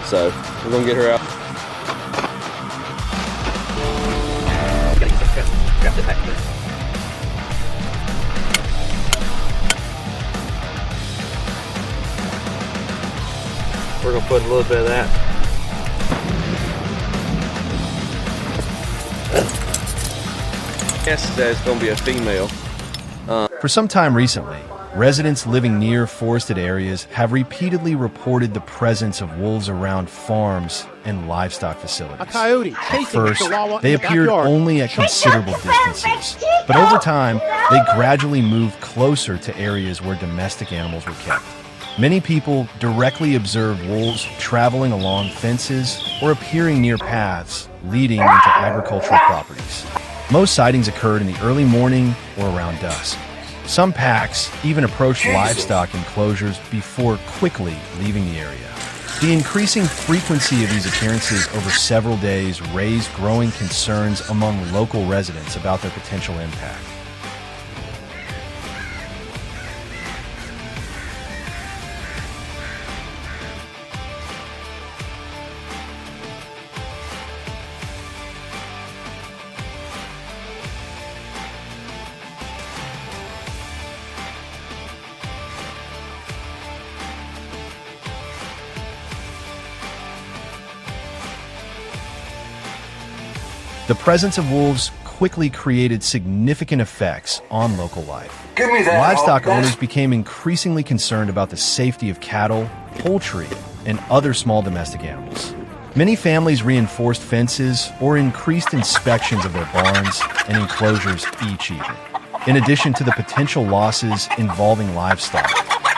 So we're gonna get her out. Grab the back there. We're gonna put a little bit of that. Guess that it's gonna be a female. For some time recently, residents living near forested areas have repeatedly reported the presence of wolves around farms and livestock facilities. A coyote At first, they appeared only at considerable distances, but over time, they gradually moved closer to areas where domestic animals were kept. Many people directly observed wolves traveling along fences or appearing near paths leading into agricultural properties. Most sightings occurred in the early morning or around dusk. Some packs even approached livestock enclosures before quickly leaving the area. The increasing frequency of these appearances over several days raised growing concerns among local residents about their potential impact. The presence of wolves quickly created significant effects on local life. Livestock owners became increasingly concerned about the safety of cattle, poultry, and other small domestic animals. Many families reinforced fences or increased inspections of their barns and enclosures each evening. In addition to the potential losses involving livestock,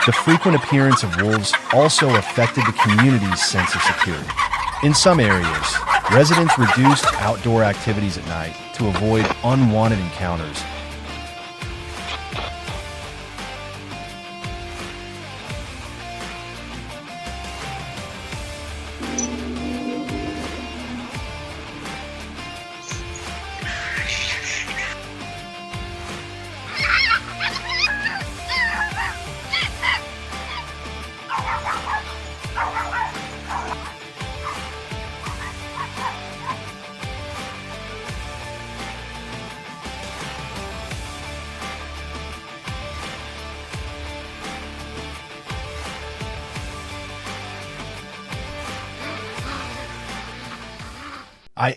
the frequent appearance of wolves also affected the community's sense of security. In some areas, residents reduced outdoor activities at night to avoid unwanted encounters.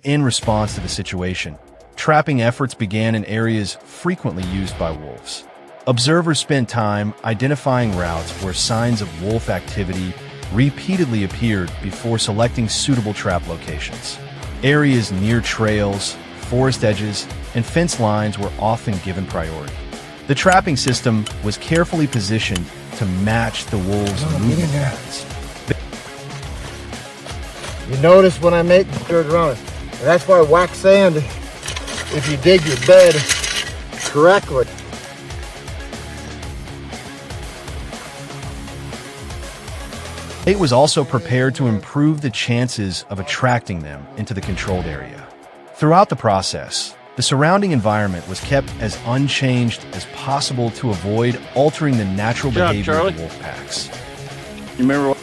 In response to the situation, trapping efforts began in areas frequently used by wolves. Observers spent time identifying routes where signs of wolf activity repeatedly appeared before selecting suitable trap locations. Areas near trails, forest edges, and fence lines were often given priority. The trapping system was carefully positioned to match the wolves' movement patterns. You notice when I make the dirt running. That's why wax sand, if you dig your bed correctly. It was also prepared to improve the chances of attracting them into the controlled area. Throughout the process, the surrounding environment was kept as unchanged as possible to avoid altering the natural behavior of the wolf packs. You remember what?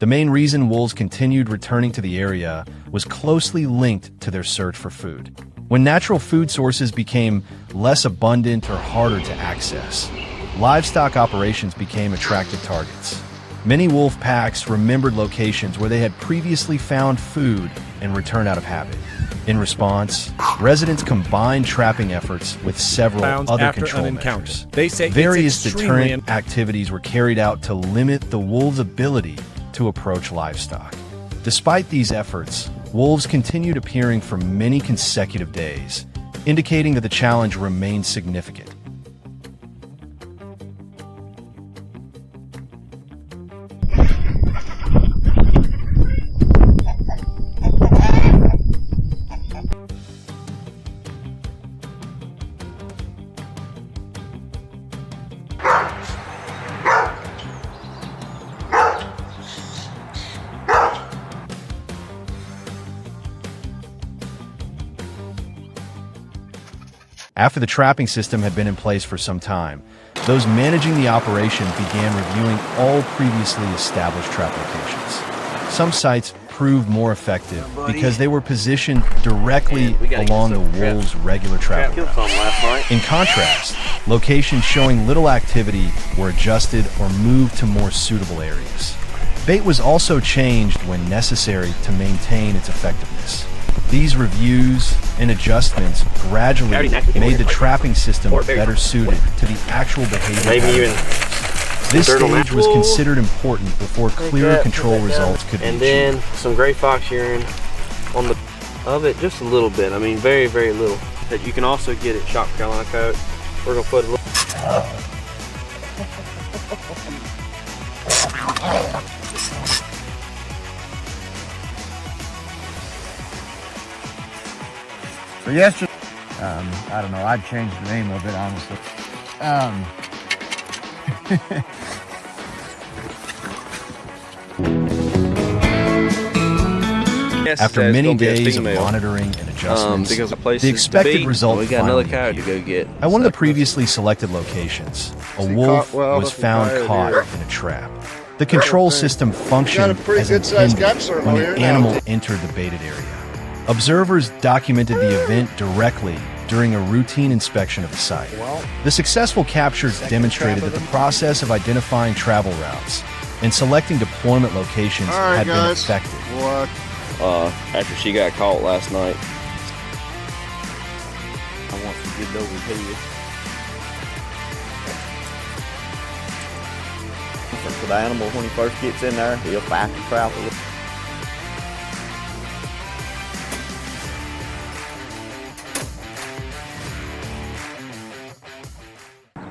The main reason wolves continued returning to the area was closely linked to their search for food. When natural food sources became less abundant or harder to access, livestock operations became attractive targets. Many wolf packs remembered locations where they had previously found food and returned out of habit. In response, residents combined trapping efforts with several other control measures. They say various deterrent activities were carried out to limit the wolves' ability to approach livestock. Despite these efforts, wolves continued appearing for many consecutive days, indicating that the challenge remains significant. After the trapping system had been in place for some time, those managing the operation began reviewing all previously established trap locations. Some sites proved more effective because they were positioned directly along the wolves' regular trap routes. In contrast, locations showing little activity were adjusted or moved to more suitable areas. Bait was also changed when necessary to maintain its effectiveness. These reviews and adjustments gradually made the trapping system better suited to the actual behavior. This stage was considered important before clearer control results could be achieved. And then some gray fox urine on the of it, just a little bit. I mean, very, very little. That you can also get at Shop Carolina Coyote. We're gonna put a little. So yesterday, I don't know, I'd change the name of it, honestly. After many days of monitoring and adjustments, the expected result finally appeared. At one of the previously selected locations, a wolf was found caught in a trap. The control system functioned as intended when the animal entered the baited area. Observers documented the event directly during a routine inspection of the site. The successful captures demonstrated that the process of identifying travel routes and selecting deployment locations had been effective. After she got caught last night. I want to get over to you. For the animal, when he first gets in there, he'll fight and travel.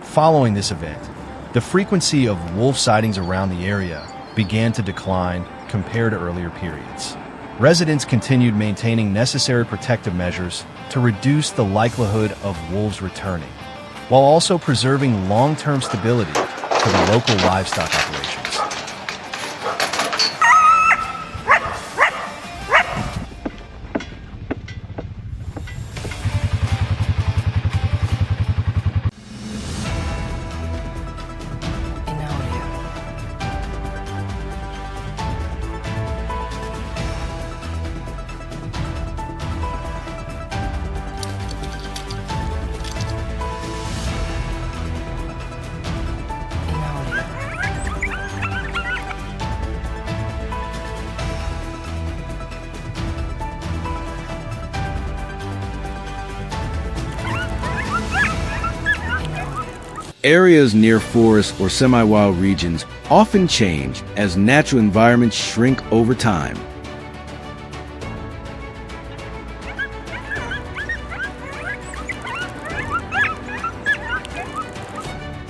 Following this event, the frequency of wolf sightings around the area began to decline compared to earlier periods. Residents continued maintaining necessary protective measures to reduce the likelihood of wolves returning, while also preserving long-term stability for the local livestock operations. Areas near forests or semi-wild regions often change as natural environments shrink over time.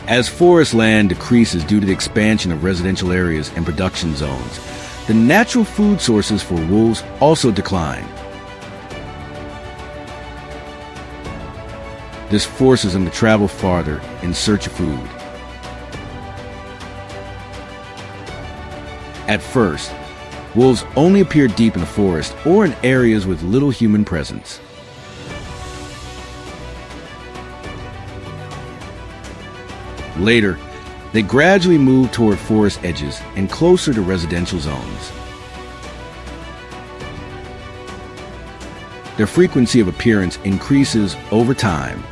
As forest land decreases due to the expansion of residential areas and production zones, the natural food sources for wolves also decline. This forces them to travel farther in search of food. At first, wolves only appear deep in the forest or in areas with little human presence. Later, they gradually move toward forest edges and closer to residential zones. Their frequency of appearance increases over time.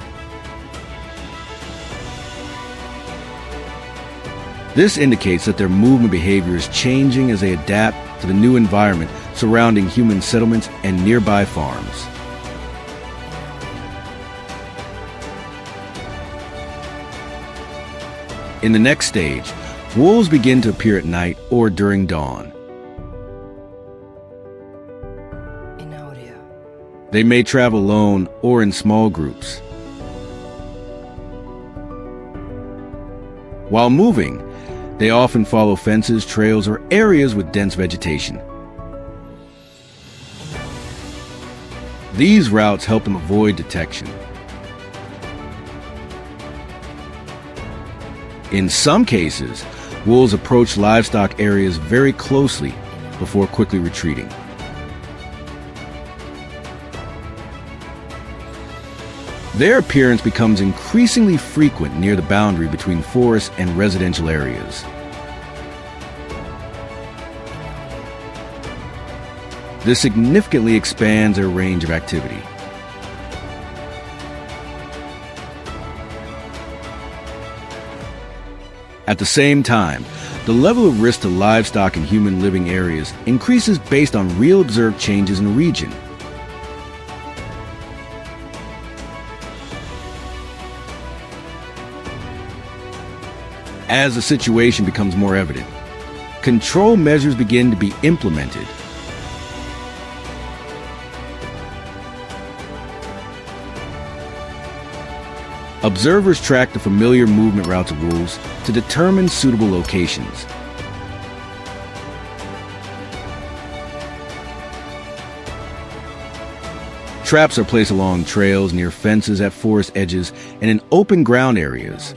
This indicates that their movement behavior is changing as they adapt to the new environment surrounding human settlements and nearby farms. In the next stage, wolves begin to appear at night or during dawn. They may travel alone or in small groups. While moving, they often follow fences, trails, or areas with dense vegetation. These routes help them avoid detection. In some cases, wolves approach livestock areas very closely before quickly retreating. Their appearance becomes increasingly frequent near the boundary between forest and residential areas. This significantly expands their range of activity. At the same time, the level of risk to livestock and human living areas increases based on real observed changes in the region. As the situation becomes more evident, control measures begin to be implemented. Observers track the familiar movement routes of wolves to determine suitable locations. Traps are placed along trails, near fences, at forest edges, and in open ground areas.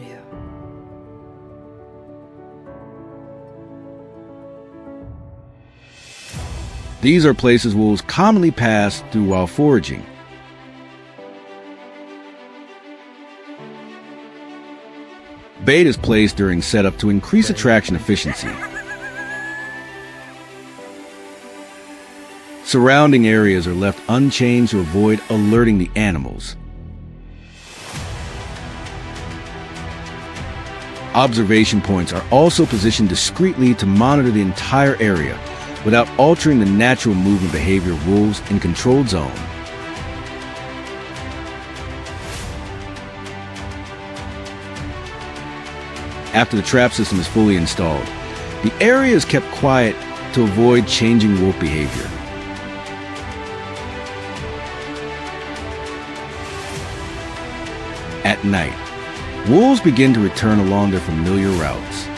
These are places wolves commonly pass through while foraging. Bait is placed during setup to increase attraction efficiency. Surrounding areas are left unchanged to avoid alerting the animals. Observation points are also positioned discreetly to monitor the entire area without altering the natural movement behavior of wolves in controlled zone. After the trap system is fully installed, the area is kept quiet to avoid changing wolf behavior. At night, wolves begin to return along their familiar routes.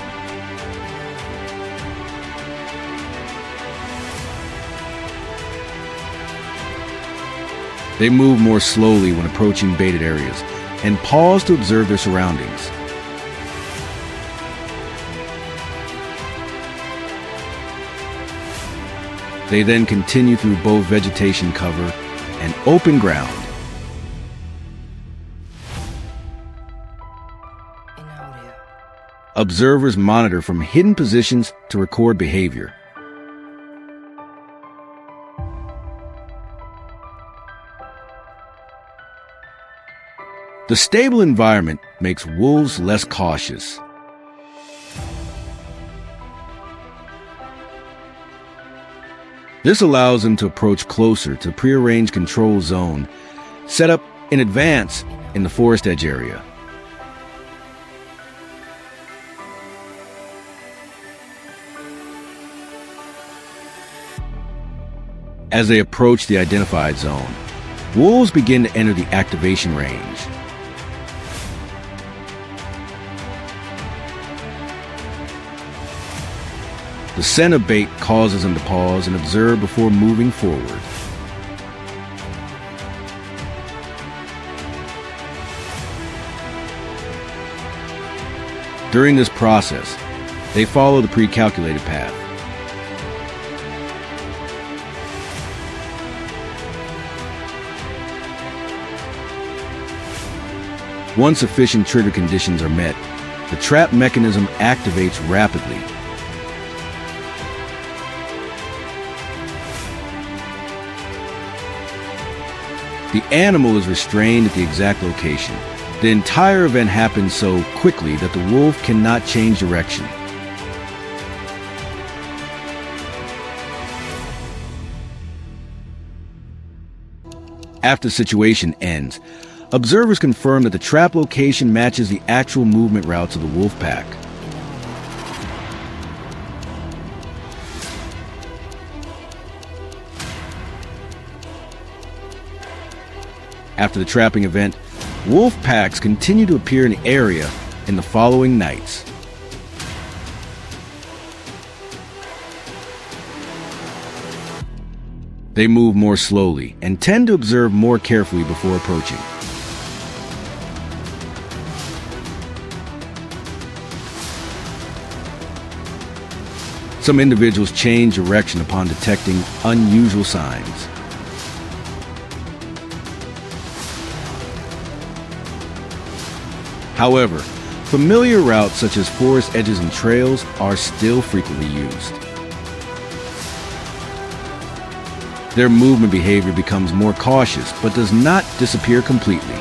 They move more slowly when approaching baited areas and pause to observe their surroundings. They then continue through both vegetation cover and open ground. Inaudio. Observers monitor from hidden positions to record behavior. The stable environment makes wolves less cautious. This allows them to approach closer to prearranged control zone set up in advance in the forest edge area. As they approach the identified zone, wolves begin to enter the activation range. The scent of bait causes them to pause and observe before moving forward. During this process, they follow the pre-calculated path. Once sufficient trigger conditions are met, the trap mechanism activates rapidly. The animal is restrained at the exact location. The entire event happens so quickly that the wolf cannot change direction. After the situation ends, observers confirm that the trap location matches the actual movement routes of the wolf pack. After the trapping event, wolf packs continue to appear in the area in the following nights. They move more slowly and tend to observe more carefully before approaching. Some individuals change direction upon detecting unusual signs. However, familiar routes such as forest edges and trails are still frequently used. Their movement behavior becomes more cautious but does not disappear completely.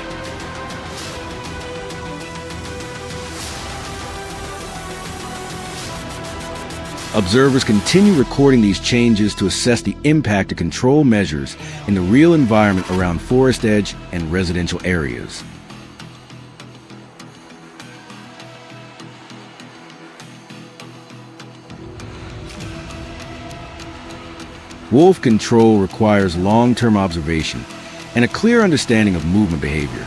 Observers continue recording these changes to assess the impact of control measures in the real environment around forest edge and residential areas. Wolf control requires long-term observation and a clear understanding of movement behavior.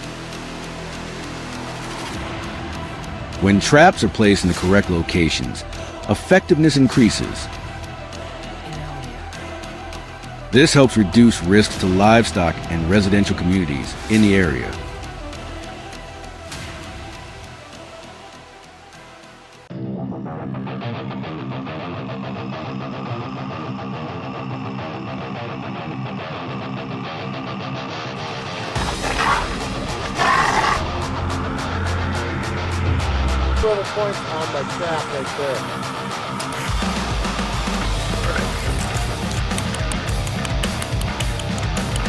When traps are placed in the correct locations, effectiveness increases. This helps reduce risks to livestock and residential communities in the area. Little points on my trap right there.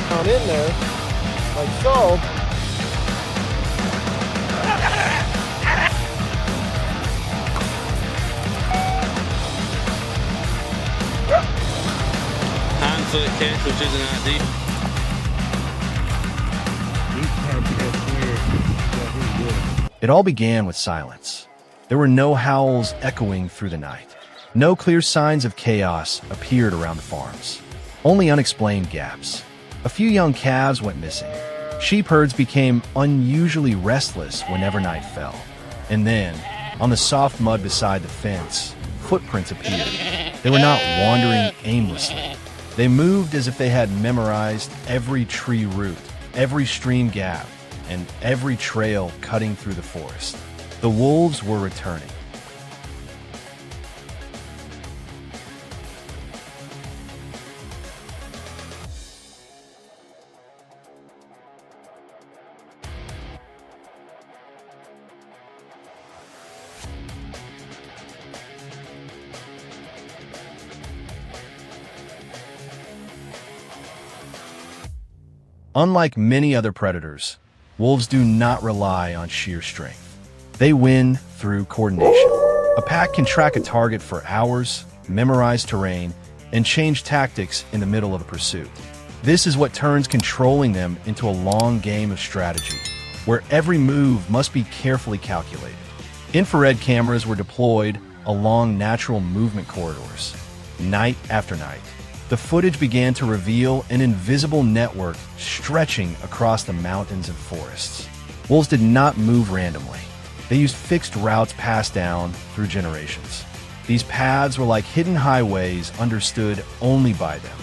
Down in there, like so. Hindfoot catch, which isn't ideal. It all began with silence. There were no howls echoing through the night. No clear signs of chaos appeared around the farms. Only unexplained gaps. A few young calves went missing. Sheep herds became unusually restless whenever night fell. And then, on the soft mud beside the fence, footprints appeared. They were not wandering aimlessly. They moved as if they had memorized every tree root, every stream gap, and every trail cutting through the forest. The wolves were returning. Unlike many other predators, wolves do not rely on sheer strength. They win through coordination. A pack can track a target for hours, memorize terrain, and change tactics in the middle of a pursuit. This is what turns controlling them into a long game of strategy, where every move must be carefully calculated. Infrared cameras were deployed along natural movement corridors. Night after night, the footage began to reveal an invisible network stretching across the mountains and forests. Wolves did not move randomly. They used fixed routes passed down through generations. These paths were like hidden highways understood only by them.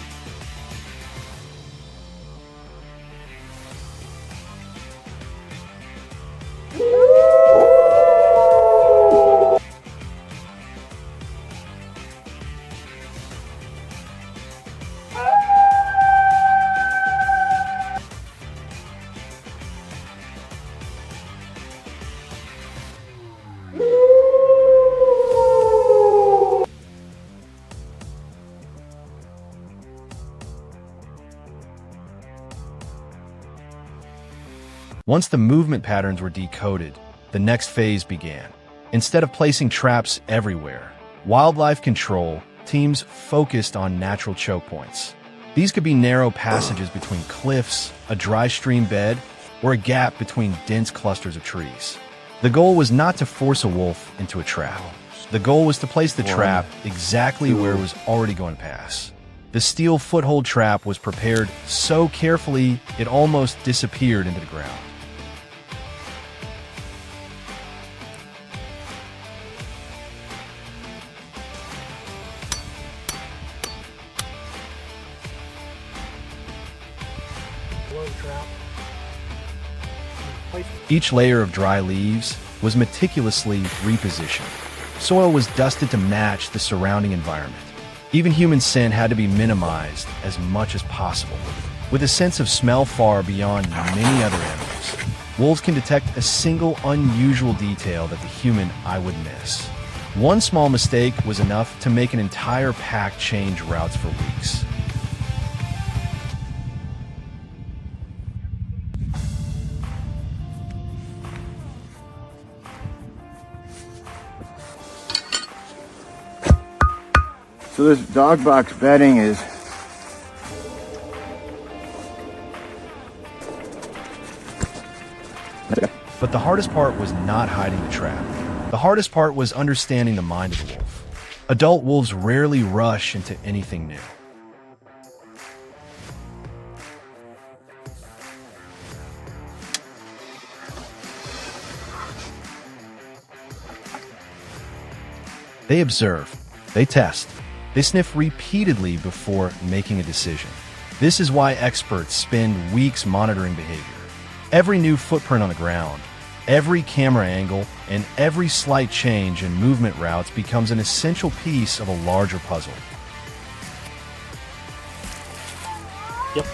Once the movement patterns were decoded, the next phase began. Instead of placing traps everywhere, wildlife control teams focused on natural choke points. These could be narrow passages between cliffs, a dry stream bed, or a gap between dense clusters of trees. The goal was not to force a wolf into a trap. The goal was to place the trap exactly where it was already going to pass. The steel foothold trap was prepared so carefully it almost disappeared into the ground. Each layer of dry leaves was meticulously repositioned. Soil was dusted to match the surrounding environment. Even human scent had to be minimized as much as possible. With a sense of smell far beyond many other animals, wolves can detect a single unusual detail that the human eye would miss. One small mistake was enough to make an entire pack change routes for weeks. So this dog box bedding is But the hardest part was not hiding the trap. The hardest part was understanding the mind of the wolf. Adult wolves rarely rush into anything new. They observe, they test, they sniff repeatedly before making a decision. This is why experts spend weeks monitoring behavior. Every new footprint on the ground, every camera angle, and every slight change in movement routes becomes an essential piece of a larger puzzle. Yep.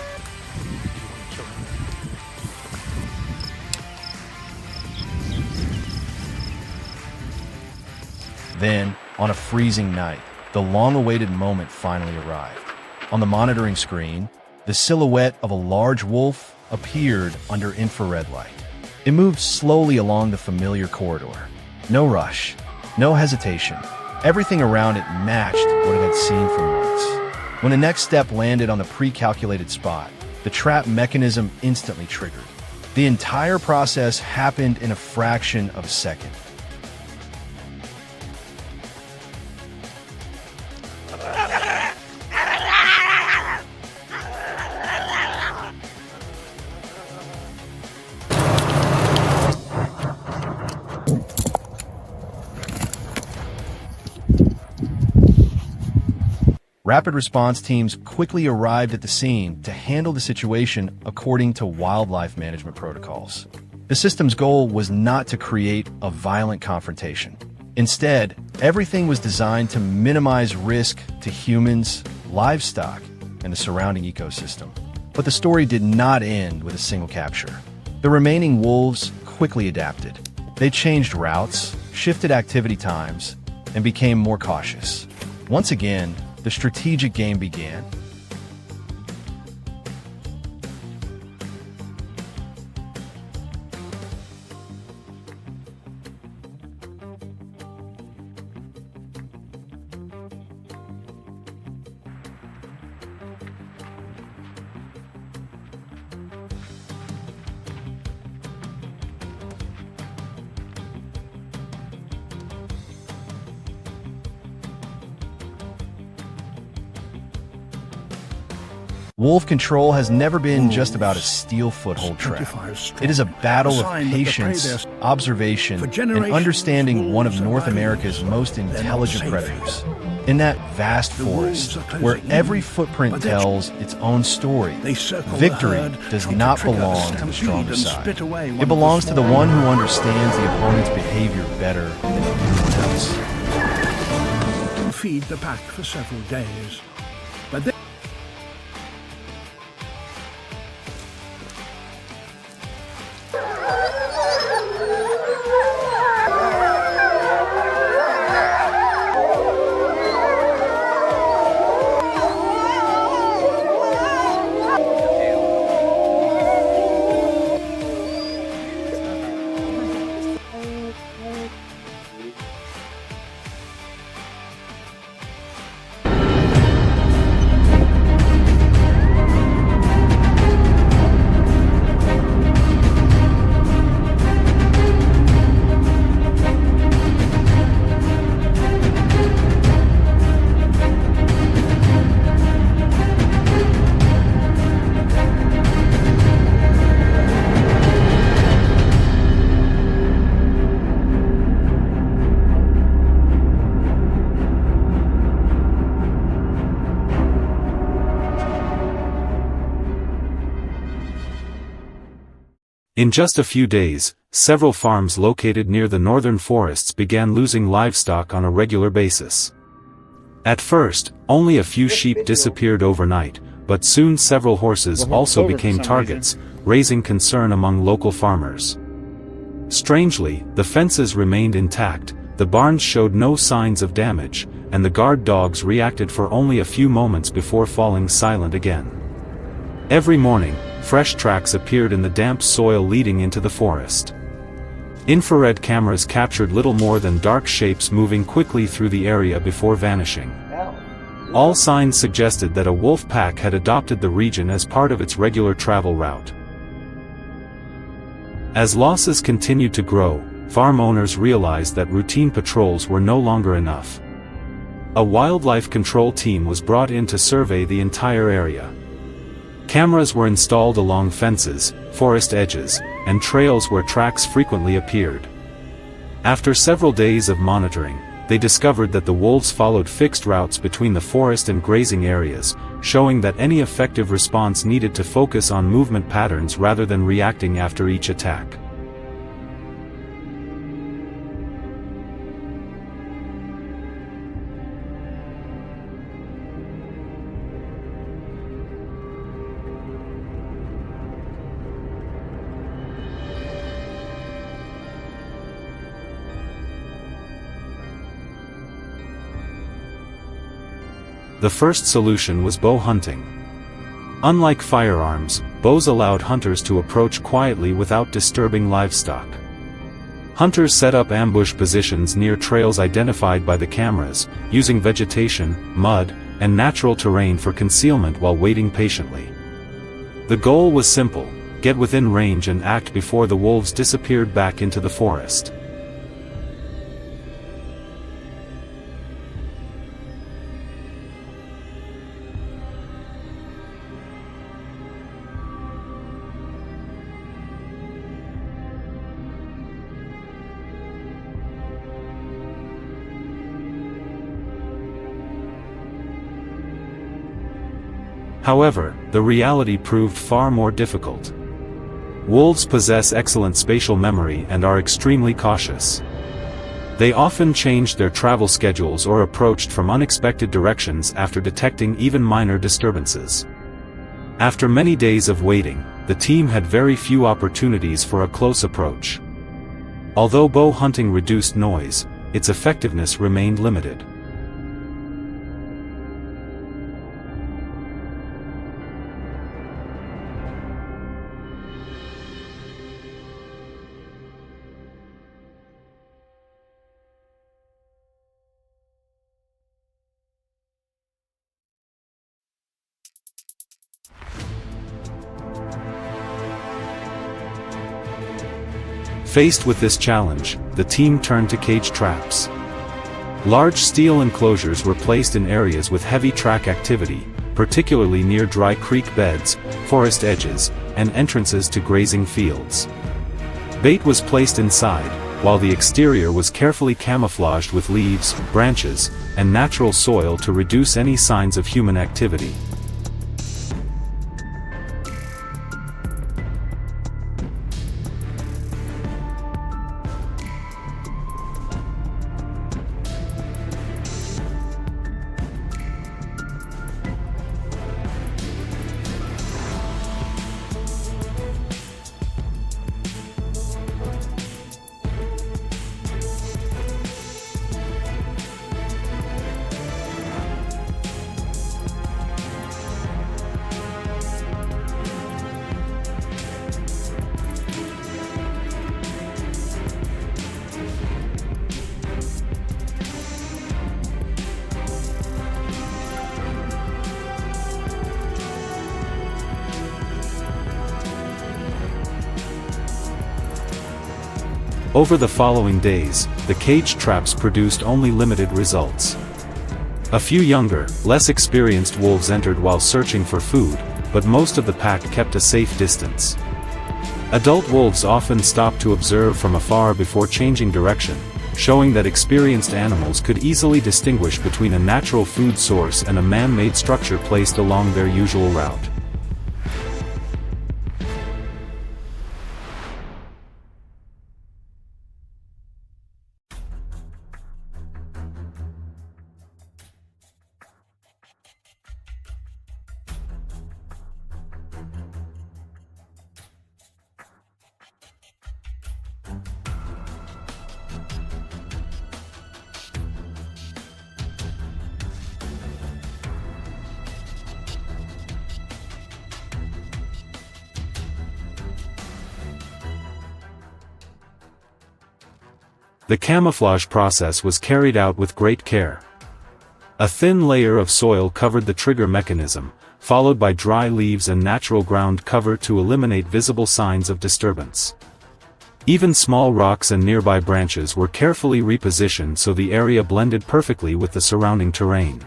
Then, on a freezing night, the long-awaited moment finally arrived. On the monitoring screen, the silhouette of a large wolf appeared under infrared light. It moved slowly along the familiar corridor. No rush, no hesitation. Everything around it matched what it had seen for months. When the next step landed on the pre-calculated spot, the trap mechanism instantly triggered. The entire process happened in a fraction of a second. Rapid response teams quickly arrived at the scene to handle the situation according to wildlife management protocols. The system's goal was not to create a violent confrontation. Instead, everything was designed to minimize risk to humans, livestock, and the surrounding ecosystem. But the story did not end with a single capture. The remaining wolves quickly adapted. They changed routes, shifted activity times, and became more cautious. Once again, the strategic game began. Wolf control has never been just about a steel foothold trap. It is a battle of patience, observation, and understanding one of North America's most intelligent predators. In that vast forest, where every footprint tells its own story, victory does not belong to the stronger side. It belongs to the one who understands the opponent's behavior better than anyone else. Feed the pack for several days, but then In just a few days, several farms located near the northern forests began losing livestock on a regular basis. At first, only a few sheep disappeared overnight, but soon several horses also became targets, raising concern among local farmers. Strangely, the fences remained intact, the barns showed no signs of damage, and the guard dogs reacted for only a few moments before falling silent again. Every morning, fresh tracks appeared in the damp soil leading into the forest. Infrared cameras captured little more than dark shapes moving quickly through the area before vanishing. All signs suggested that a wolf pack had adopted the region as part of its regular travel route. As losses continued to grow, farm owners realized that routine patrols were no longer enough. A wildlife control team was brought in to survey the entire area. Cameras were installed along fences, forest edges, and trails where tracks frequently appeared. After several days of monitoring, they discovered that the wolves followed fixed routes between the forest and grazing areas, showing that any effective response needed to focus on movement patterns rather than reacting after each attack. The first solution was bow hunting. Unlike firearms, bows allowed hunters to approach quietly without disturbing livestock. Hunters set up ambush positions near trails identified by the cameras, using vegetation, mud, and natural terrain for concealment while waiting patiently. The goal was simple: get within range and act before the wolves disappeared back into the forest. However, the reality proved far more difficult. Wolves possess excellent spatial memory and are extremely cautious. They often changed their travel schedules or approached from unexpected directions after detecting even minor disturbances. After many days of waiting, the team had very few opportunities for a close approach. Although bow hunting reduced noise, its effectiveness remained limited. Faced with this challenge, the team turned to cage traps. Large steel enclosures were placed in areas with heavy track activity, particularly near dry creek beds, forest edges, and entrances to grazing fields. Bait was placed inside, while the exterior was carefully camouflaged with leaves, branches, and natural soil to reduce any signs of human activity. Over the following days, the cage traps produced only limited results. A few younger, less experienced wolves entered while searching for food, but most of the pack kept a safe distance. Adult wolves often stopped to observe from afar before changing direction, showing that experienced animals could easily distinguish between a natural food source and a man-made structure placed along their usual route. The camouflage process was carried out with great care. A thin layer of soil covered the trigger mechanism, followed by dry leaves and natural ground cover to eliminate visible signs of disturbance. Even small rocks and nearby branches were carefully repositioned so the area blended perfectly with the surrounding terrain.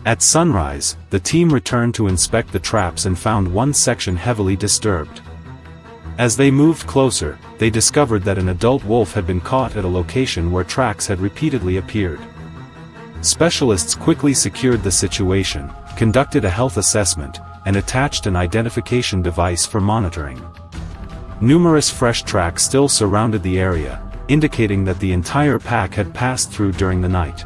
At sunrise, the team returned to inspect the traps and found one section heavily disturbed. As they moved closer, they discovered that an adult wolf had been caught at a location where tracks had repeatedly appeared. Specialists quickly secured the situation, conducted a health assessment, and attached an identification device for monitoring. Numerous fresh tracks still surrounded the area, indicating that the entire pack had passed through during the night.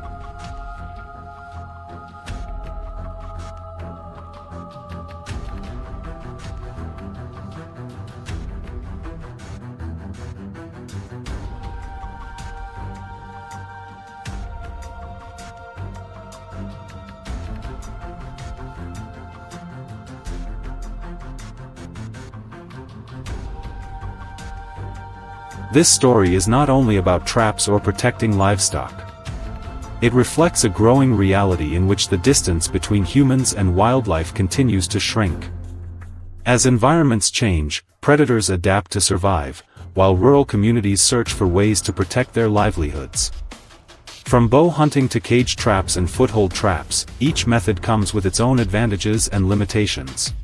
This story is not only about traps or protecting livestock. It reflects a growing reality in which the distance between humans and wildlife continues to shrink. As environments change, predators adapt to survive, while rural communities search for ways to protect their livelihoods. From bow hunting to cage traps and foothold traps, each method comes with its own advantages and limitations.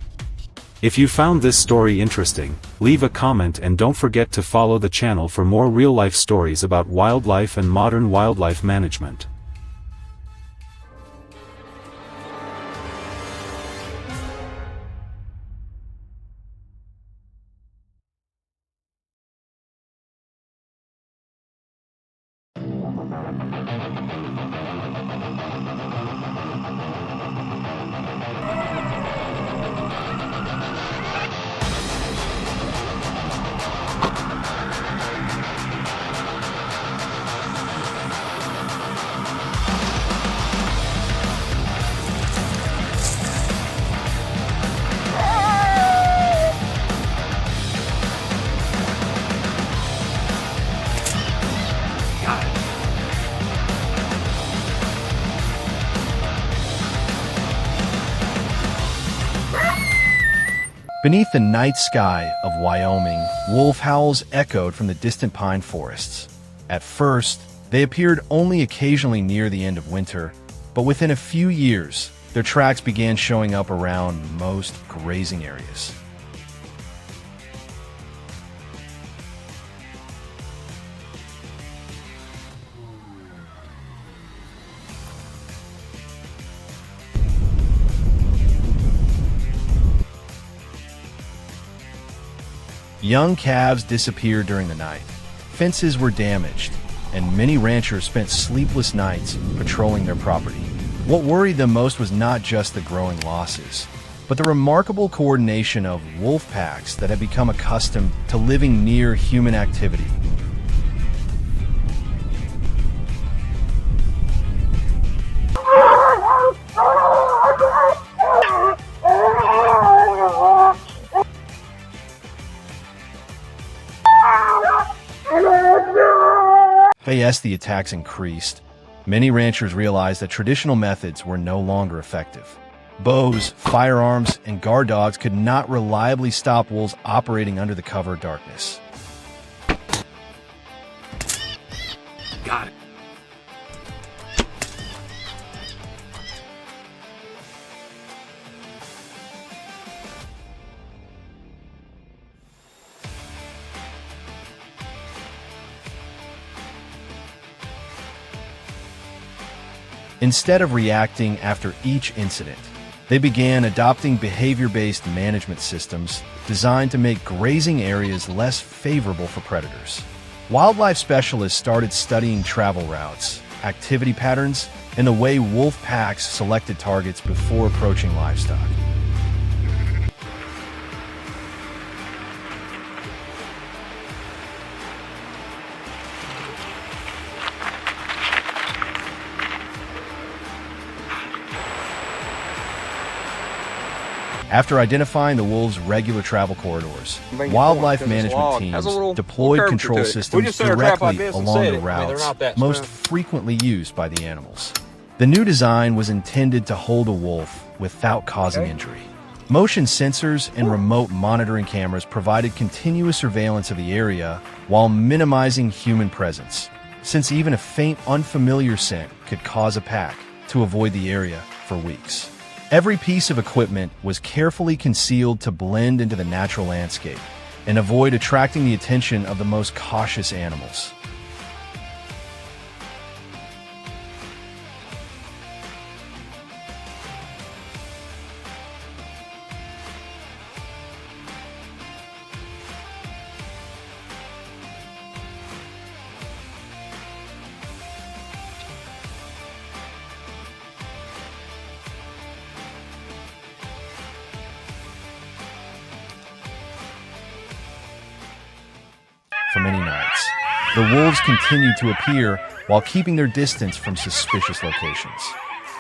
If you found this story interesting, leave a comment and don't forget to follow the channel for more real-life stories about wildlife and modern wildlife management. Beneath the night sky of Wyoming, wolf howls echoed from the distant pine forests. At first, they appeared only occasionally near the end of winter, but within a few years, their tracks began showing up around most grazing areas. Young calves disappeared during the night. Fences were damaged, and many ranchers spent sleepless nights patrolling their property. What worried them most was not just the growing losses, but the remarkable coordination of wolf packs that had become accustomed to living near human activity. As the attacks increased, many ranchers realized that traditional methods were no longer effective. Bows, firearms, and guard dogs could not reliably stop wolves operating under the cover of darkness. Got it. Instead of reacting after each incident, they began adopting behavior-based management systems designed to make grazing areas less favorable for predators. Wildlife specialists started studying travel routes, activity patterns, and the way wolf packs selected targets before approaching livestock. After identifying the wolves' regular travel corridors, wildlife management teams deployed control systems directly along the routes most frequently used by the animals. The new design was intended to hold a wolf without causing injury. Motion sensors and remote monitoring cameras provided continuous surveillance of the area while minimizing human presence, since even a faint, unfamiliar scent could cause a pack to avoid the area for weeks. Every piece of equipment was carefully concealed to blend into the natural landscape and avoid attracting the attention of the most cautious animals. For many nights, the wolves continued to appear while keeping their distance from suspicious locations.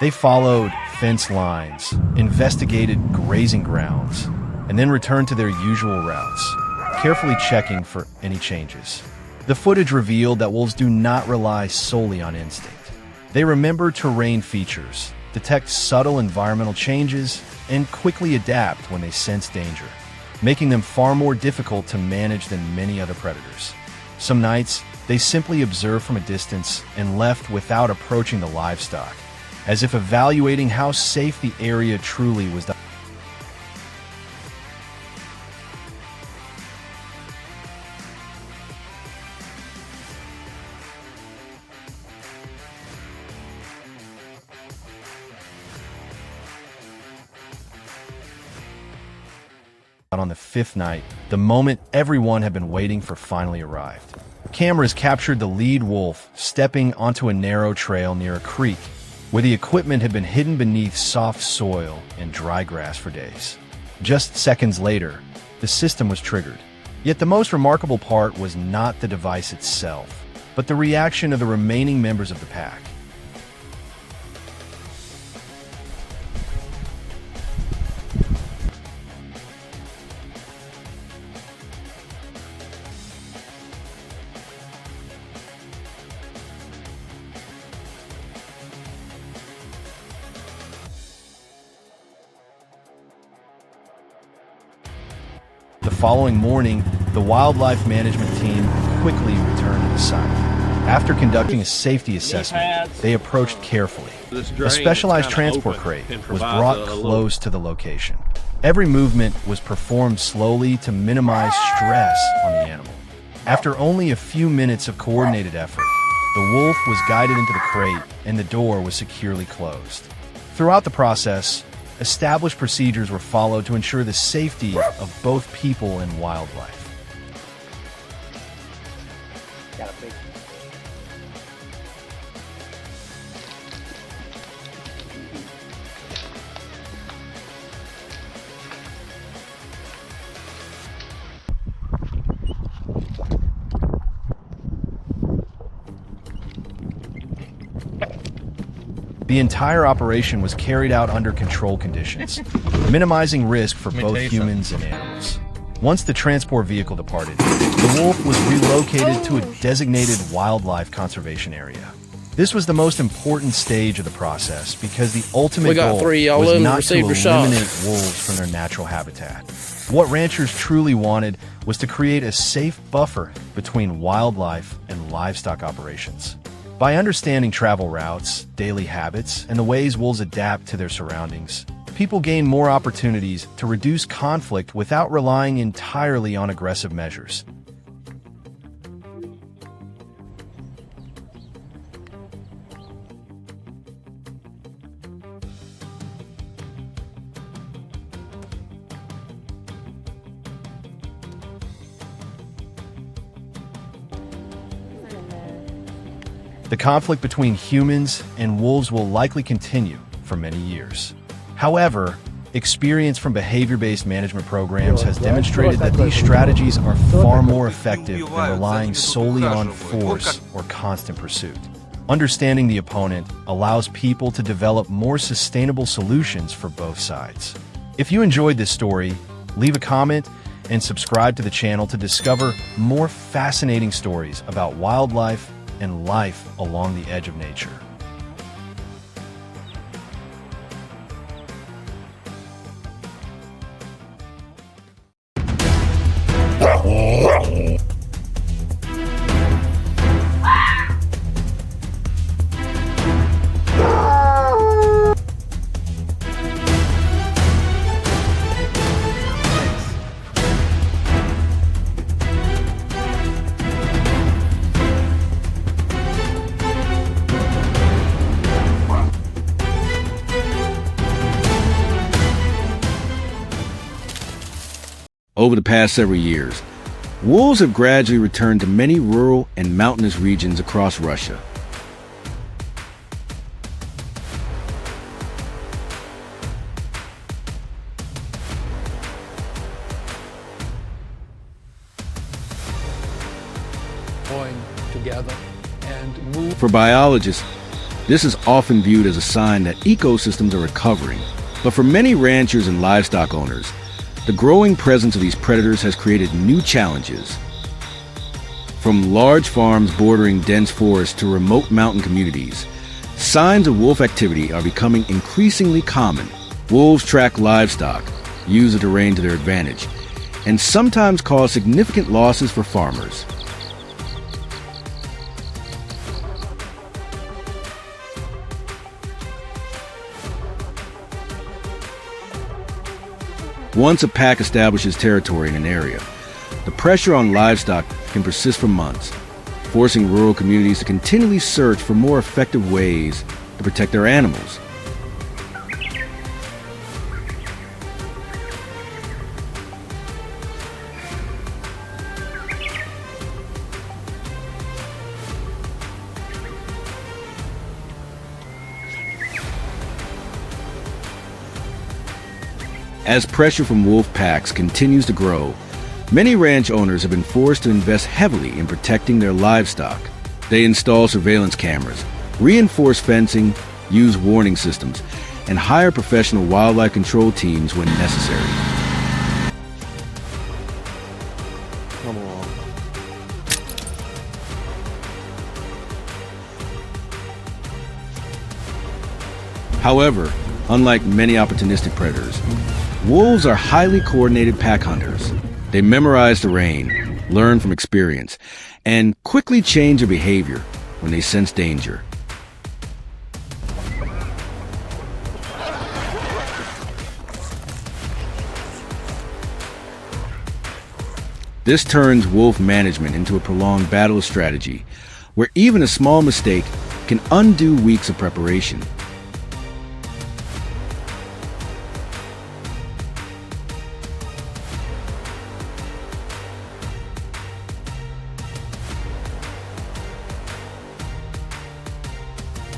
They followed fence lines, investigated grazing grounds, and then returned to their usual routes, carefully checking for any changes. The footage revealed that wolves do not rely solely on instinct. They remember terrain features, detect subtle environmental changes, and quickly adapt when they sense danger, making them far more difficult to manage than many other predators. Some nights, they simply observed from a distance and left without approaching the livestock, as if evaluating how safe the area truly was. On the fifth night, the moment everyone had been waiting for finally arrived. Cameras captured the lead wolf stepping onto a narrow trail near a creek, where the equipment had been hidden beneath soft soil and dry grass for days. Just seconds later, the system was triggered. Yet the most remarkable part was not the device itself, but the reaction of the remaining members of the pack. The following morning, the wildlife management team quickly returned to the site. After conducting a safety assessment, they approached carefully. A specialized transport crate was brought close to the location. Every movement was performed slowly to minimize stress on the animal. After only a few minutes of coordinated effort, the wolf was guided into the crate and the door was securely closed. Throughout the process, established procedures were followed to ensure the safety of both people and wildlife. The entire operation was carried out under controlled conditions, minimizing risk for both humans and animals. Once the transport vehicle departed, the wolf was relocated to a designated wildlife conservation area. This was the most important stage of the process because the ultimate goal was not to eliminate wolves from their natural habitat. What ranchers truly wanted was to create a safe buffer between wildlife and livestock operations. By understanding travel routes, daily habits, and the ways wolves adapt to their surroundings, people gain more opportunities to reduce conflict without relying entirely on aggressive measures. The conflict between humans and wolves will likely continue for many years. However, experience from behavior-based management programs has demonstrated that these strategies are far more effective than relying solely on force or constant pursuit. Understanding the opponent allows people to develop more sustainable solutions for both sides. If you enjoyed this story, leave a comment and subscribe to the channel to discover more fascinating stories about wildlife and life along the edge of nature. Over the past several years, wolves have gradually returned to many rural and mountainous regions across Russia. Going together and move. For biologists, this is often viewed as a sign that ecosystems are recovering. But for many ranchers and livestock owners, the growing presence of these predators has created new challenges. From large farms bordering dense forests to remote mountain communities, signs of wolf activity are becoming increasingly common. Wolves track livestock, use the terrain to their advantage, and sometimes cause significant losses for farmers. Once a pack establishes territory in an area, the pressure on livestock can persist for months, forcing rural communities to continually search for more effective ways to protect their animals. As pressure from wolf packs continues to grow, many ranch owners have been forced to invest heavily in protecting their livestock. They install surveillance cameras, reinforce fencing, use warning systems, and hire professional wildlife control teams when necessary. Come along. However, unlike many opportunistic predators, wolves are highly coordinated pack hunters. They memorize terrain, learn from experience, and quickly change their behavior when they sense danger. This turns wolf management into a prolonged battle strategy, where even a small mistake can undo weeks of preparation.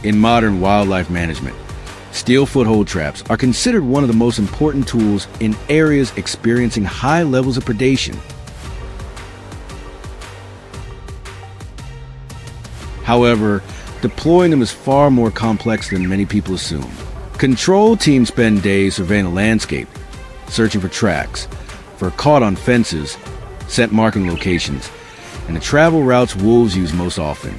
In modern wildlife management, steel foothold traps are considered one of the most important tools in areas experiencing high levels of predation. However, deploying them is far more complex than many people assume. Control teams spend days surveying the landscape, searching for tracks, for caught on fences, scent marking locations, and the travel routes wolves use most often.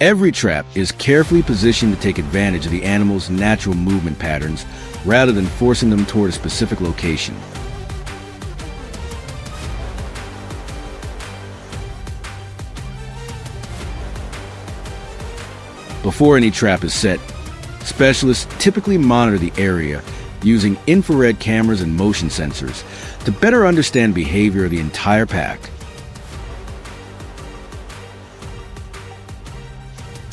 Every trap is carefully positioned to take advantage of the animal's natural movement patterns rather than forcing them toward a specific location. Before any trap is set, specialists typically monitor the area using infrared cameras and motion sensors to better understand behavior of the entire pack.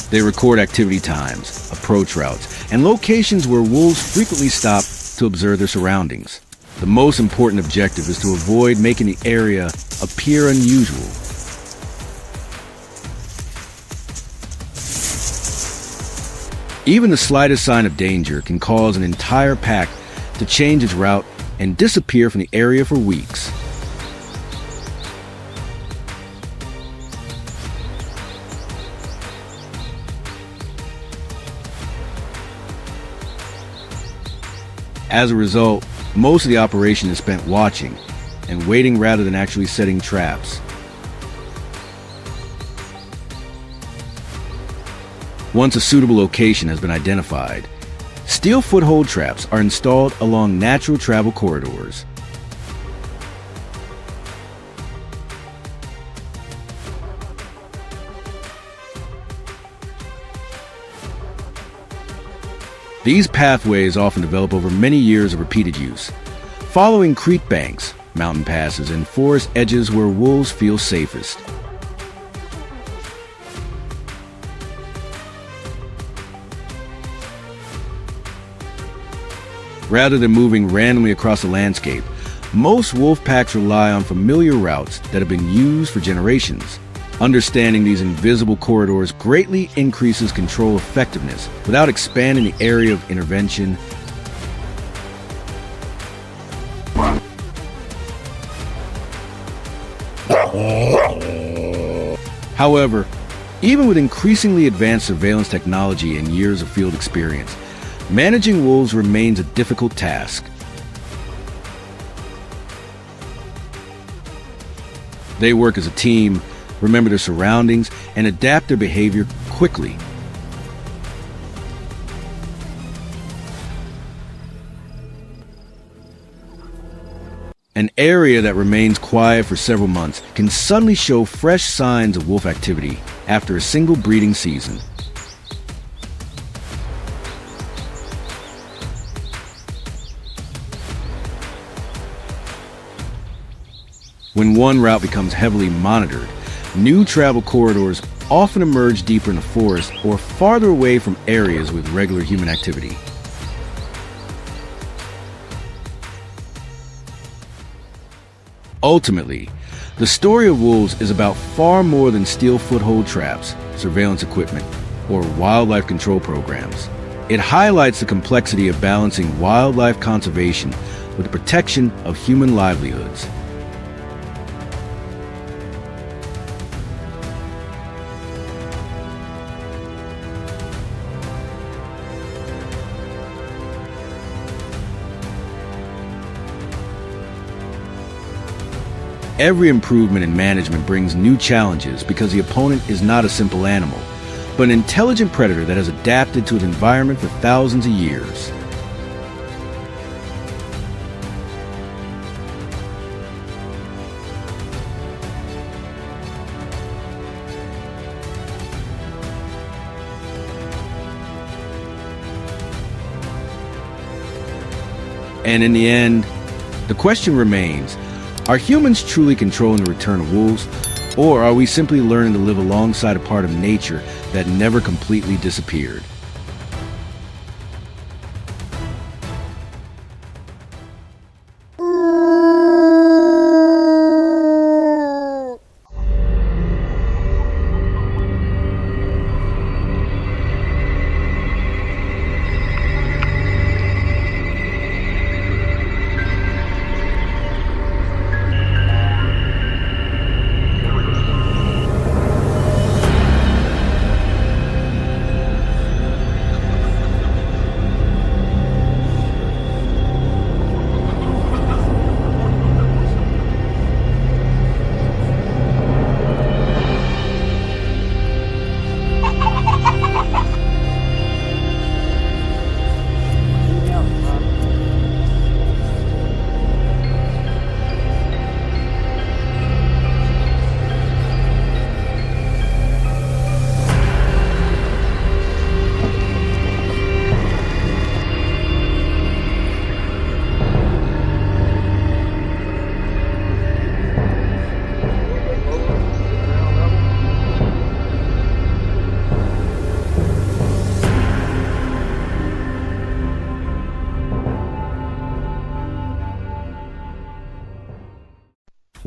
They record activity times, approach routes, and locations where wolves frequently stop to observe their surroundings. The most important objective is to avoid making the area appear unusual. Even the slightest sign of danger can cause an entire pack to change its route and disappear from the area for weeks. As a result, most of the operation is spent watching and waiting rather than actually setting traps. Once a suitable location has been identified, steel foothold traps are installed along natural travel corridors. These pathways often develop over many years of repeated use, following creek banks, mountain passes, and forest edges where wolves feel safest. Rather than moving randomly across the landscape, most wolf packs rely on familiar routes that have been used for generations. Understanding these invisible corridors greatly increases control effectiveness without expanding the area of intervention. However, even with increasingly advanced surveillance technology and years of field experience, managing wolves remains a difficult task. They work as a team, remember their surroundings, and adapt their behavior quickly. An area that remains quiet for several months can suddenly show fresh signs of wolf activity after a single breeding season. When one route becomes heavily monitored, new travel corridors often emerge deeper in the forest or farther away from areas with regular human activity. Ultimately, the story of wolves is about far more than steel foothold traps, surveillance equipment, or wildlife control programs. It highlights the complexity of balancing wildlife conservation with the protection of human livelihoods. Every improvement in management brings new challenges because the opponent is not a simple animal, but an intelligent predator that has adapted to its environment for thousands of years. And in the end, the question remains, are humans truly controlling the return of wolves, or are we simply learning to live alongside a part of nature that never completely disappeared?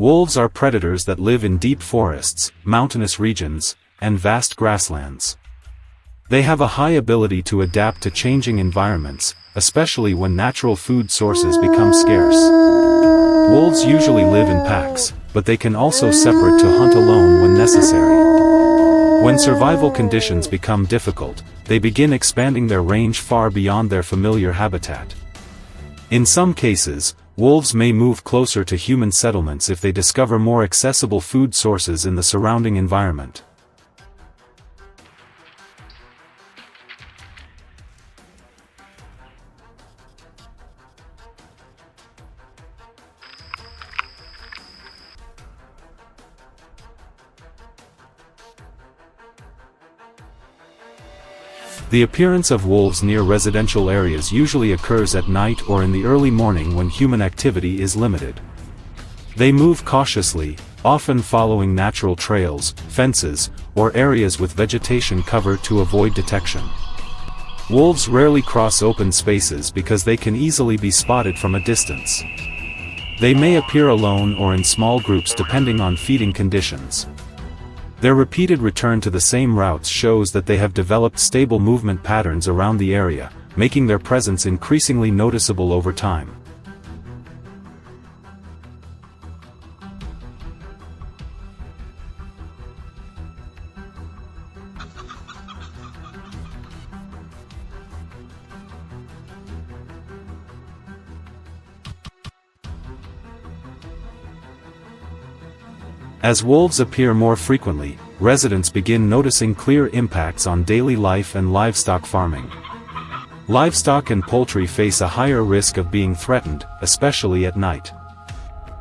Wolves are predators that live in deep forests, mountainous regions, and vast grasslands. They have a high ability to adapt to changing environments, especially when natural food sources become scarce. Wolves usually live in packs, but they can also separate to hunt alone when necessary. When survival conditions become difficult, they begin expanding their range far beyond their familiar habitat. In some cases, wolves may move closer to human settlements if they discover more accessible food sources in the surrounding environment. The appearance of wolves near residential areas usually occurs at night or in the early morning when human activity is limited. They move cautiously, often following natural trails, fences, or areas with vegetation cover to avoid detection. Wolves rarely cross open spaces because they can easily be spotted from a distance. They may appear alone or in small groups depending on feeding conditions. Their repeated return to the same routes shows that they have developed stable movement patterns around the area, making their presence increasingly noticeable over time. As wolves appear more frequently, residents begin noticing clear impacts on daily life and livestock farming. Livestock and poultry face a higher risk of being threatened, especially at night.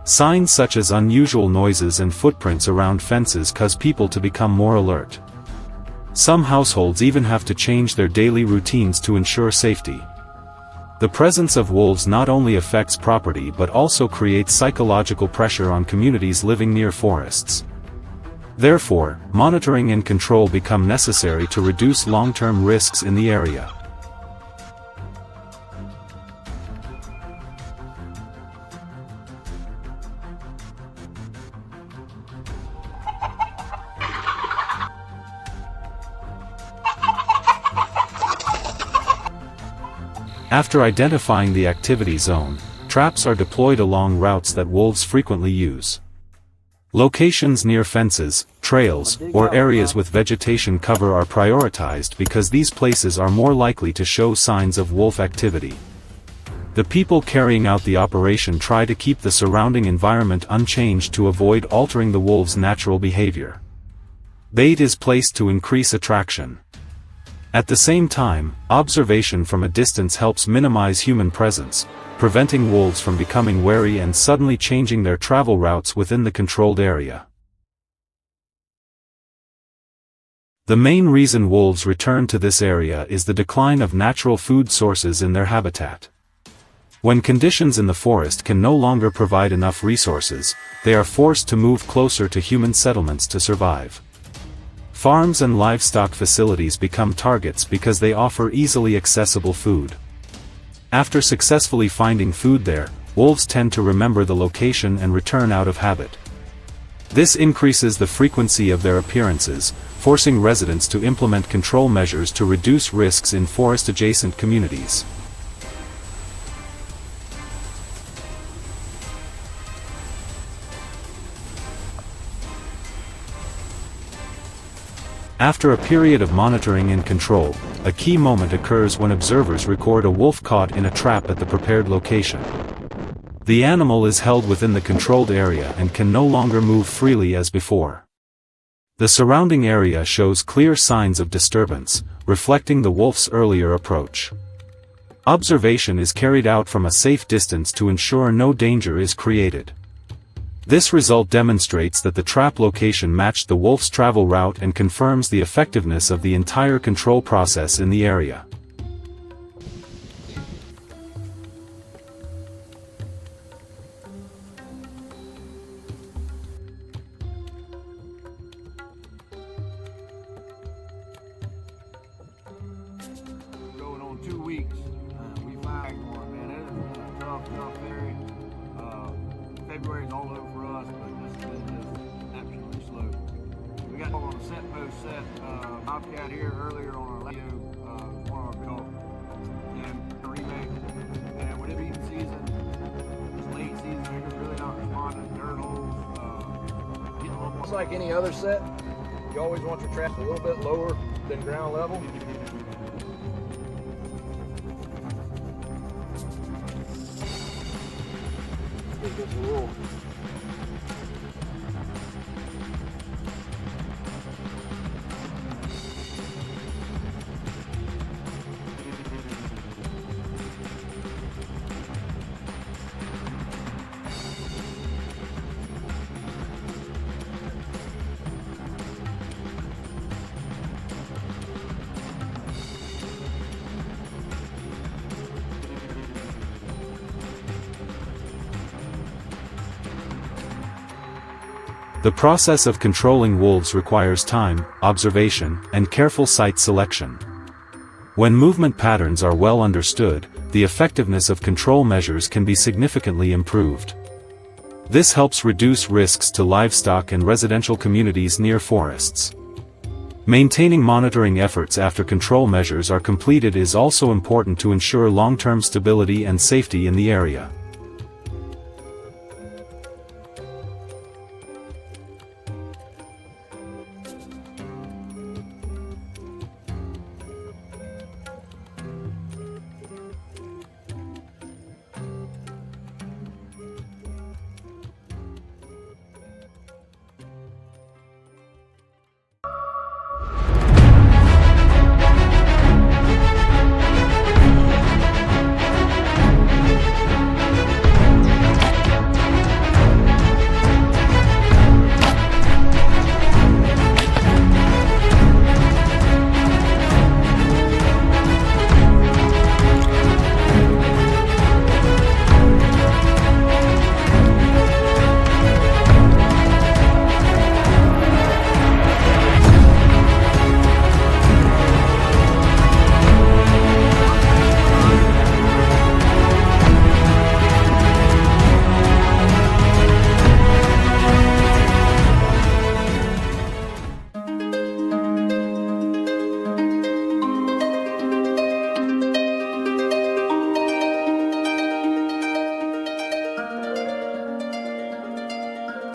Signs such as unusual noises and footprints around fences cause people to become more alert. Some households even have to change their daily routines to ensure safety. The presence of wolves not only affects property but also creates psychological pressure on communities living near forests. Therefore, monitoring and control become necessary to reduce long-term risks in the area. After identifying the activity zone, traps are deployed along routes that wolves frequently use. Locations near fences, trails, or areas with vegetation cover are prioritized because these places are more likely to show signs of wolf activity. The people carrying out the operation try to keep the surrounding environment unchanged to avoid altering the wolves' natural behavior. Bait is placed to increase attraction. At the same time, observation from a distance helps minimize human presence, preventing wolves from becoming wary and suddenly changing their travel routes within the controlled area. The main reason wolves return to this area is the decline of natural food sources in their habitat. When conditions in the forest can no longer provide enough resources, they are forced to move closer to human settlements to survive. Farms and livestock facilities become targets because they offer easily accessible food. After successfully finding food there, wolves tend to remember the location and return out of habit. This increases the frequency of their appearances, forcing residents to implement control measures to reduce risks in forest-adjacent communities. After a period of monitoring and control, a key moment occurs when observers record a wolf caught in a trap at the prepared location. The animal is held within the controlled area and can no longer move freely as before. The surrounding area shows clear signs of disturbance, reflecting the wolf's earlier approach. Observation is carried out from a safe distance to ensure no danger is created. This result demonstrates that the trap location matched the wolf's travel route and confirms the effectiveness of the entire control process in the area. Going on 2 weeks. We find one, man. It is a tough area. February is all over for us, but absolutely slow. We got on a set post set Bobcat here earlier on our radio, one of our call and remake. And with it being season, it's late season, they're just really not responding to dirt holes. Getting a little more. It's like any other set. You always want your traps a little bit lower than ground level. It gets a little. The process of controlling wolves requires time, observation, and careful site selection. When movement patterns are well understood, the effectiveness of control measures can be significantly improved. This helps reduce risks to livestock and residential communities near forests. Maintaining monitoring efforts after control measures are completed is also important to ensure long-term stability and safety in the area.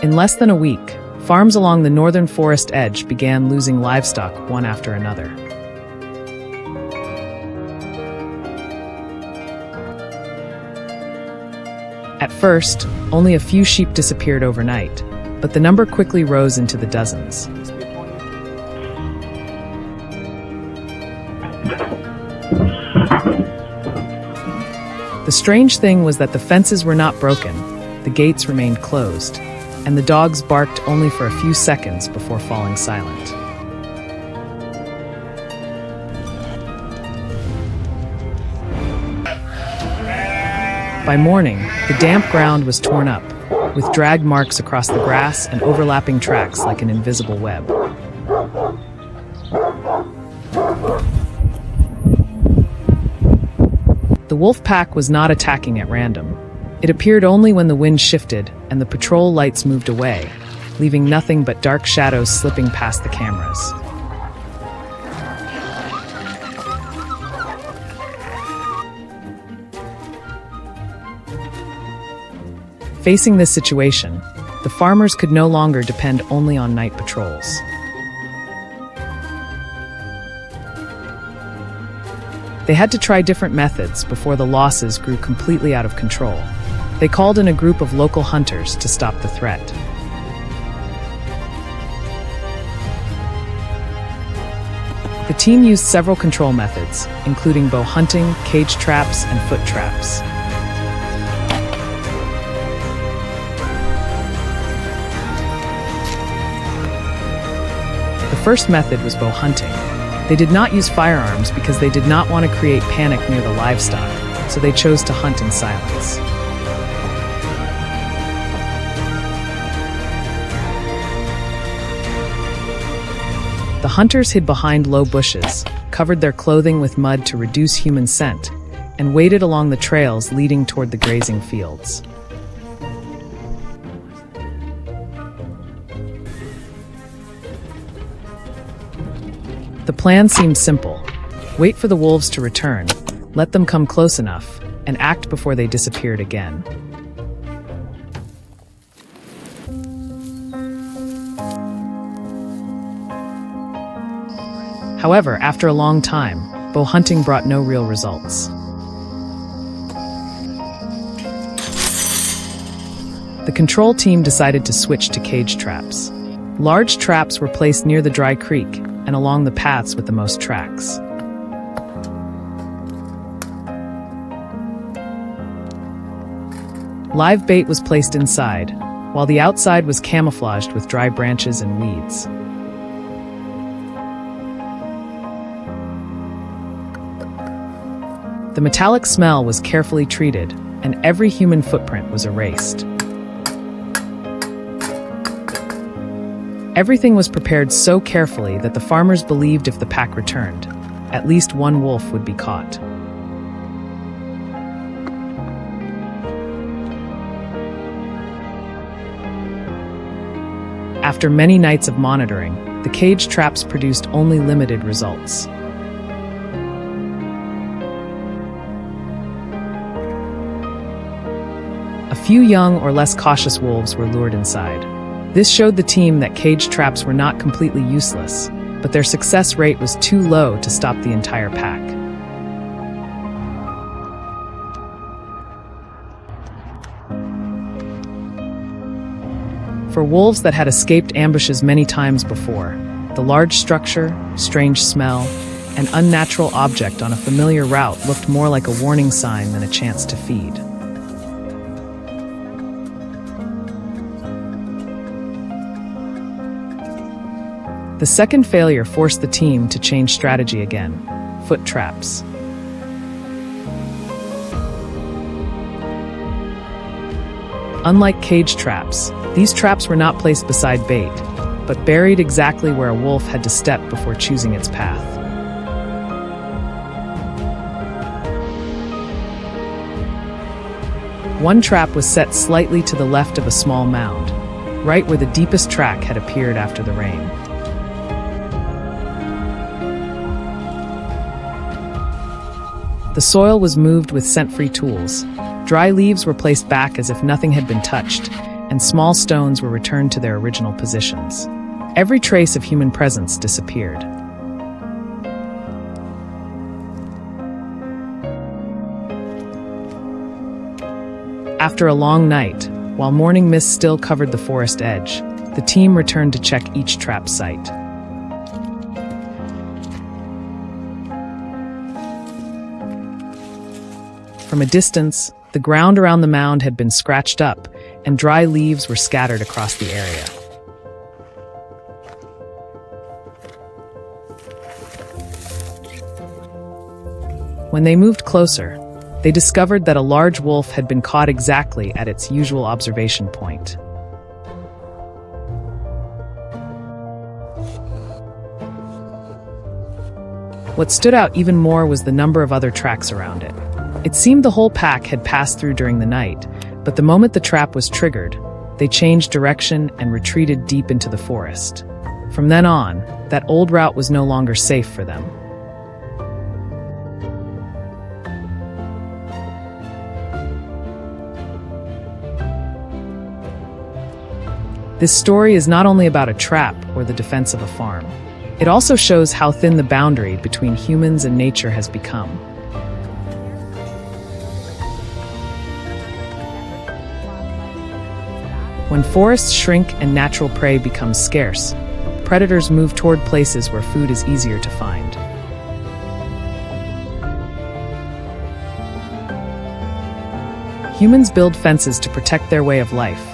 In less than a week, farms along the northern forest edge began losing livestock one after another. At first, only a few sheep disappeared overnight, but the number quickly rose into the dozens. The strange thing was that the fences were not broken, the gates remained closed, and the dogs barked only for a few seconds before falling silent. By morning, the damp ground was torn up, with drag marks across the grass and overlapping tracks like an invisible web. The wolf pack was not attacking at random. It appeared only when the wind shifted and the patrol lights moved away, leaving nothing but dark shadows slipping past the cameras. Facing this situation, the farmers could no longer depend only on night patrols. They had to try different methods before the losses grew completely out of control. They called in a group of local hunters to stop the threat. The team used several control methods, including bow hunting, cage traps, and foot traps. The first method was bow hunting. They did not use firearms because they did not want to create panic near the livestock, so they chose to hunt in silence. The hunters hid behind low bushes, covered their clothing with mud to reduce human scent, and waited along the trails leading toward the grazing fields. The plan seemed simple. Wait for the wolves to return, let them come close enough, and act before they disappeared again. However, after a long time, bow hunting brought no real results. The control team decided to switch to cage traps. Large traps were placed near the dry creek and along the paths with the most tracks. Live bait was placed inside, while the outside was camouflaged with dry branches and weeds. The metallic smell was carefully treated, and every human footprint was erased. Everything was prepared so carefully that the farmers believed if the pack returned, at least one wolf would be caught. After many nights of monitoring, the cage traps produced only limited results. A few young or less cautious wolves were lured inside. This showed the team that cage traps were not completely useless, but their success rate was too low to stop the entire pack. For wolves that had escaped ambushes many times before, the large structure, strange smell, and unnatural object on a familiar route looked more like a warning sign than a chance to feed. The second failure forced the team to change strategy again: foot traps. Unlike cage traps, these traps were not placed beside bait, but buried exactly where a wolf had to step before choosing its path. One trap was set slightly to the left of a small mound, right where the deepest track had appeared after the rain. The soil was moved with scent-free tools. Dry leaves were placed back as if nothing had been touched, and small stones were returned to their original positions. Every trace of human presence disappeared. After a long night, while morning mist still covered the forest edge, the team returned to check each trap site. From a distance, the ground around the mound had been scratched up, and dry leaves were scattered across the area. When they moved closer, they discovered that a large wolf had been caught exactly at its usual observation point. What stood out even more was the number of other tracks around it. It seemed the whole pack had passed through during the night, but the moment the trap was triggered, they changed direction and retreated deep into the forest. From then on, that old route was no longer safe for them. This story is not only about a trap or the defense of a farm. It also shows how thin the boundary between humans and nature has become. When forests shrink and natural prey becomes scarce, predators move toward places where food is easier to find. Humans build fences to protect their way of life,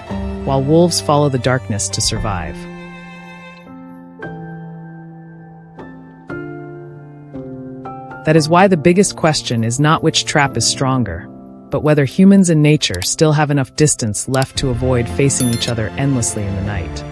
while wolves follow the darkness to survive. That is why the biggest question is not which trap is stronger, but whether humans and nature still have enough distance left to avoid facing each other endlessly in the night.